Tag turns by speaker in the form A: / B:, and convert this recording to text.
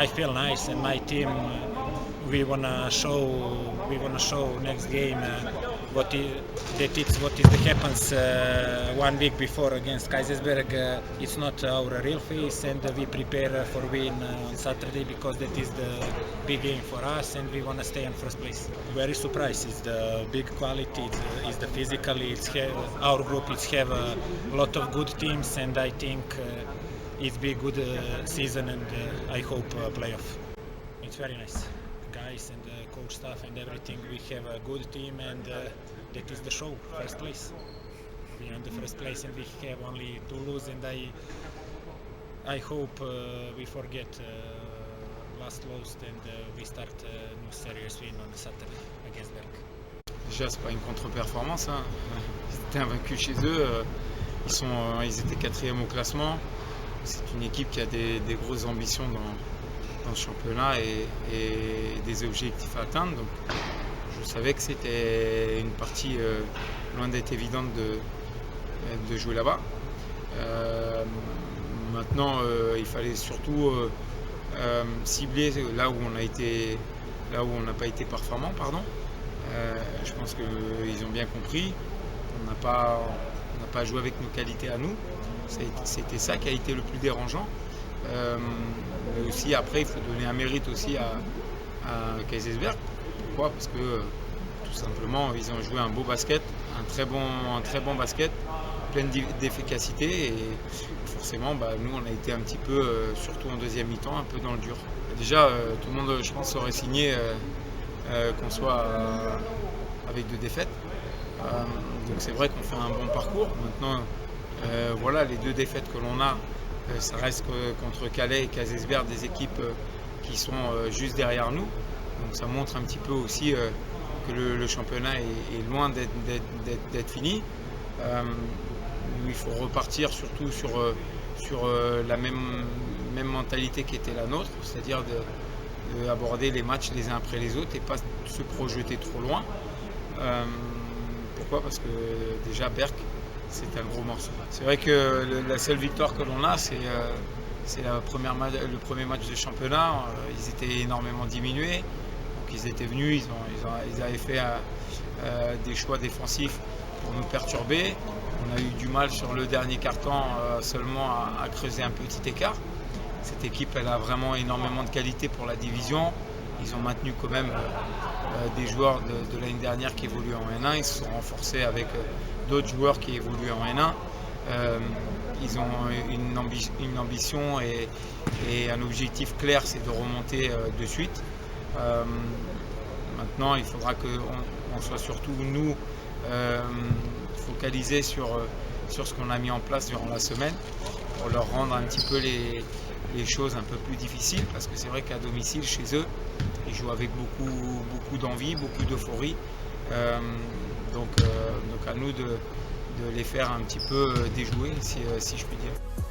A: I feel nice, and my team we wanna show next game what happens 1 week before against Kaisersberg. It's not our real face, and we prepare for win on Saturday because that is the big game for us, and we wanna stay in first place. Very surprised. It's the big quality. It's the physically. Our group. It's have a lot of good teams, and I think it's be a good season, and I hope playoff. It's very nice. Guys and coach staff and everything, we have a good team, and that is the show, first place. We are in the first place, and we have only to lose, and I hope we forget last loss, and we start a new serious win on Saturday against Berg.
B: Déjà, c'est pas une contre-performance, hein. Ils étaient invaincus chez eux, ils étaient 4e au classement. C'est une équipe qui a des grosses ambitions dans le championnat et des objectifs à atteindre. Donc, je savais que c'était une partie loin d'être évidente de jouer là-bas. Maintenant, il fallait surtout cibler là où on n'a pas été performant, pardon. Je pense qu'ils ont bien compris. On n'a pas joué avec nos qualités à nous. C'était ça qui a été le plus dérangeant. Mais aussi après, il faut donner un mérite aussi à Kaisersberg. Pourquoi? Parce que tout simplement, ils ont joué un beau basket, un très bon basket, plein d'efficacité, et forcément, nous, on a été un petit peu, surtout en deuxième mi-temps, un peu dans le dur. Déjà, tout le monde, je pense, aurait signé qu'on soit avec 2 défaites. Donc c'est vrai qu'on fait un bon parcours. Maintenant, voilà, les 2 défaites que l'on a, ça reste contre Calais et Kaisersberg, des équipes qui sont juste derrière nous. Donc ça montre un petit peu aussi que le championnat est loin d'être fini. Il faut repartir surtout sur la même mentalité qui était la nôtre, c'est-à-dire d'aborder les matchs les uns après les autres et pas se projeter trop loin. Pourquoi? Parce que déjà Berg, c'est un gros morceau. C'est vrai que la seule victoire que l'on a, c'est le premier match de championnat. Ils étaient énormément diminués. Donc ils étaient venus, ils avaient fait des choix défensifs pour nous perturber. On a eu du mal sur le dernier quart-temps seulement à creuser un petit écart. Cette équipe, elle a vraiment énormément de qualité pour la division. Ils ont maintenu quand même des joueurs de l'année dernière qui évoluaient en N1. Ils se sont renforcés avec d'autres joueurs qui évoluent en N1. Ils ont une ambition et un objectif clair, c'est de remonter de suite. Maintenant, il faudra qu'on soit surtout, nous, focalisés sur ce qu'on a mis en place durant la semaine pour leur rendre un petit peu les choses un peu plus difficiles, parce que c'est vrai qu'à domicile, chez eux, ils jouent avec beaucoup d'envie, beaucoup d'euphorie. Donc à nous de les faire un petit peu déjouer, si je puis dire.